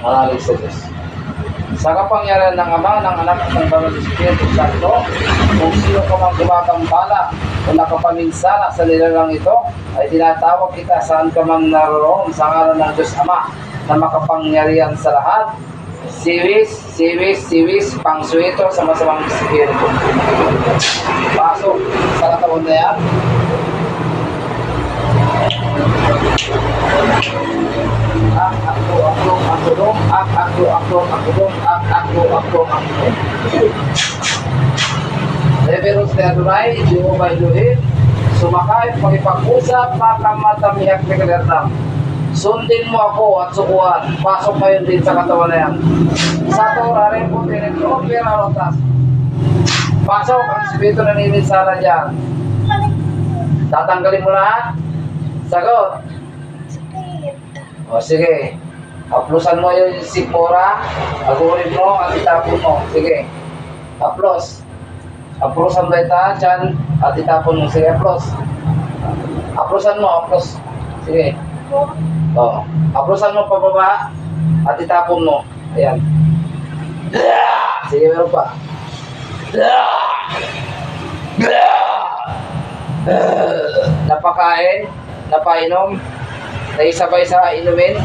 Manalig sa Diyos. Sa kapangyarihan ng Ama, ng Anak at ng Banal na Espiritu Santo, kung sino ka mang gumagambala o nakapaminsala sa nilalang ito, ay tinatawag kita saan ka man naroon sa ngalan ng Diyos Ama na makapangyarihan sa lahat. Siwis, pangsuito sa masamang espiritu. Pasok sa katawan na yan. Leveros de Adonai, Jehovah Elohim, sumakay, pagipag-usap, makamatamiyak ni Kalertam. Sundin mo ako at sukuhan. Pasok kayo din sa katawan na yan. Sa Torah, po, tinito, pera, rotas. Pasok ang espiritu na nininsala dyan. Tatanggalin mo lahat? Sagot. O sige. Haplusan mo yung sipora. Agurin mo at itapon mo. Sige. Haplos. Haplusan mo ito dyan at itapon mo. Sige, haplos. Haplusan mo, haplos. Sige. O. Haplusan mo pababa at itapon mo. Ayan. Sige, meron pa. Napakain, napainom, naisabay sa inumin.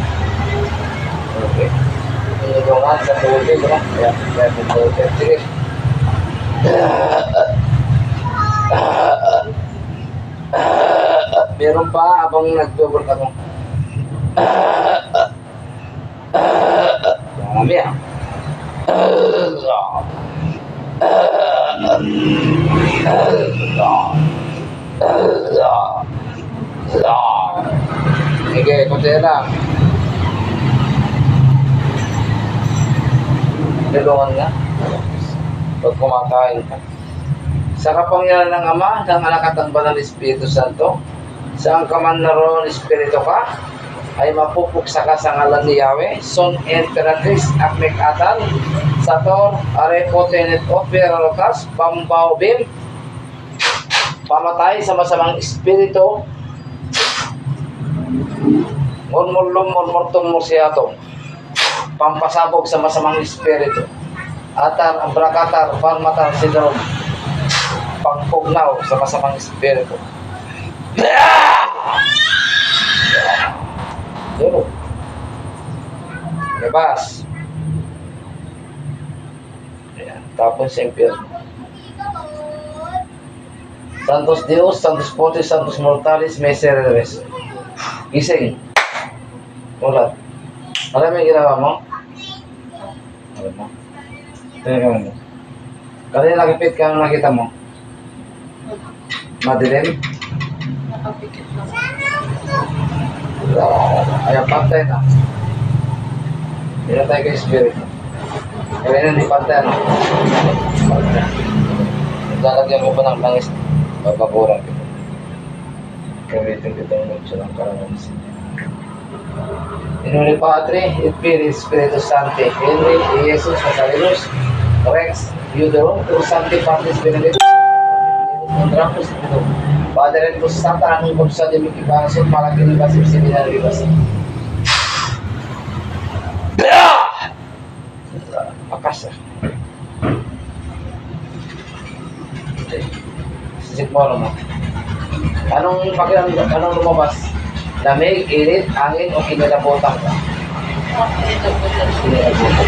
Okay. Inulungan sa tubig, no? Ayan, tubig. Sige. Meron pa abang nag-double ka mo. Marami ah. Sige, kunti lang. Tulungan nga. Pag kumakain ka. Sa kapangyarihan ng Ama, ng Anak at ng Banal na Espiritu Santo, saan ka man naroon Espiritu ka, ay mapupuksa ka sa ngalan ni Yahweh, Son Emperatriz Akmek Atal, Sator, Arepo Tenet Operotas, Bambao Bim, pamatay sa masamang espiritu, murmurtum mursiato, pampasabog sa masamang espiritu, atar, abrakatar, palmatar, sidrom, pangpugnaw sa masamang espiritu. Duro. Labas. Ayan. Tapos sa impyerno. Santos Deus, Santos Potis, Santos Mortalis, Miserere. Gising. Mulat. Alam mo yung ginawa mo? Alam mo? Tingnan mo. Kanina nakipit ka, nakita mo? Madilim? Nakapikit lang. Ayan, pantay na. Hindi na tayo kay spirit. Kaya na, hindi pantay na. Pantay. Lalagyan mo pa ng langis. Bababuran kita. Gamitin kita ng mucho ng karamansi. Inuli Padre, et Filii, Spiritus Sancti, Henry, Jesus, Nazarenos, Rex, Eudoro, Santi Patris Benedictus, Contrapus, Padre Rentus Santa, anong kumsa di mikipasok, malaki ni Basip si Binalibas. Akas ah. Sisip mo naman. Anong lumabas? Lamig, init, hangin, o kinalabutan ka? Kinalabutan.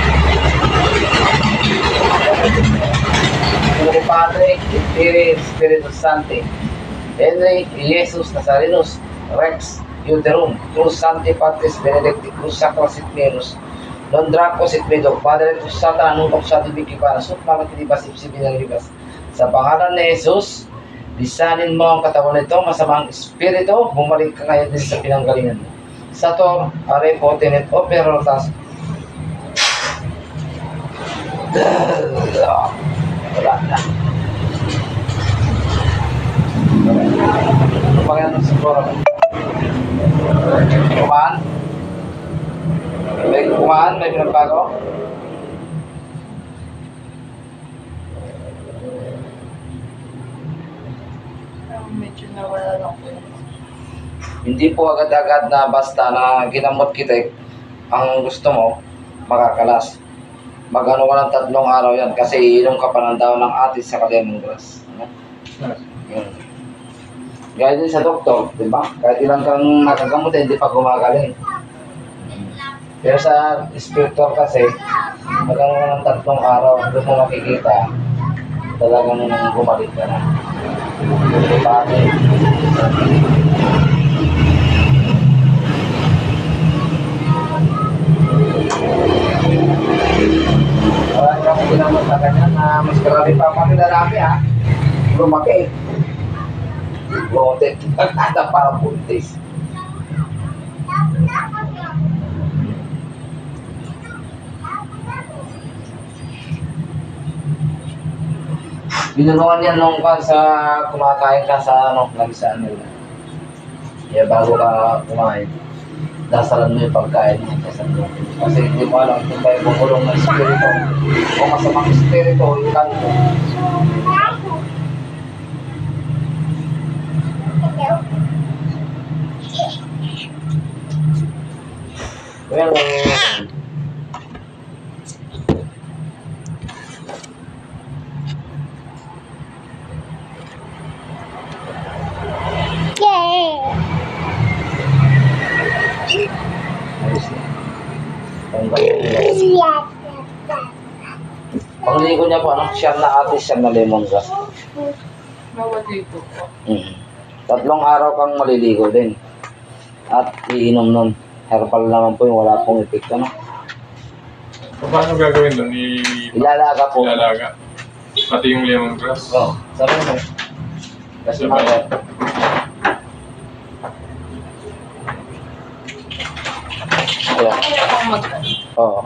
Inuli Padre, et Filii, Spiritus Sancti, Henry, Jesus, Nazarenos, Rex, Euterum, Cruz Sancti Patris Benedicti, Cruz Sacra Sit Menus, Non Dracos et Medo, Padre Rentus Santa, anong kumsa di mikipasok, malaki ni Basip si Binalibas. Sa pangalan ni Jesus, lisanin mo ang katawan nito, masamang espiritu, bumalik ka ngayon din sa pinanggalingan mo. Sator, Arepo, Tenet, Operotas. Wala na. Pagkakang siguro. Kumaan? May kumaan? May pinagbago? Medyo nawala lang po. Hindi po agad-agad na basta na ginamot kita ang gusto mo, makakalas. Mag-ano ka ng 3 araw yan kasi iinom ka pa ng daw ng atis sa lemongrass. Ano? Yun. Gaya din sa doktor, di ba? Kahit ilang kang nakagamot, hindi pa gumagaling. Pero sa spiritual kasi, mag-ano ka ng 3 araw, doon mo makikita, talagang bumalik ka na. Bakit? Parang ako ginamot sa kanya na mas karami pa kami lalaki ha. Lumaki. Lote. Ada para buntis. Binulungan yan nung kan sa kumakain ka sa ano, lagisaan nila. Kaya bago ka kumain, dasalan mo yung pagkain mo. Kasi hindi mo alam kung tayo bumulong ng spirito o masamang spirito o yung kanto. Well, pangligo niya po, ano? Siyam na atis, siyam na lemongrass. Bawat dito po. 3 araw kang maliligo din. At iinom nun. Herbal naman po yung wala pong epekto, no? Paano gagawin doon? Ilalaga po. Ilalaga. Pati yung lemongrass. Oo, sabi mo. Kasi Sabay. mga Kaya akong mag- Oo.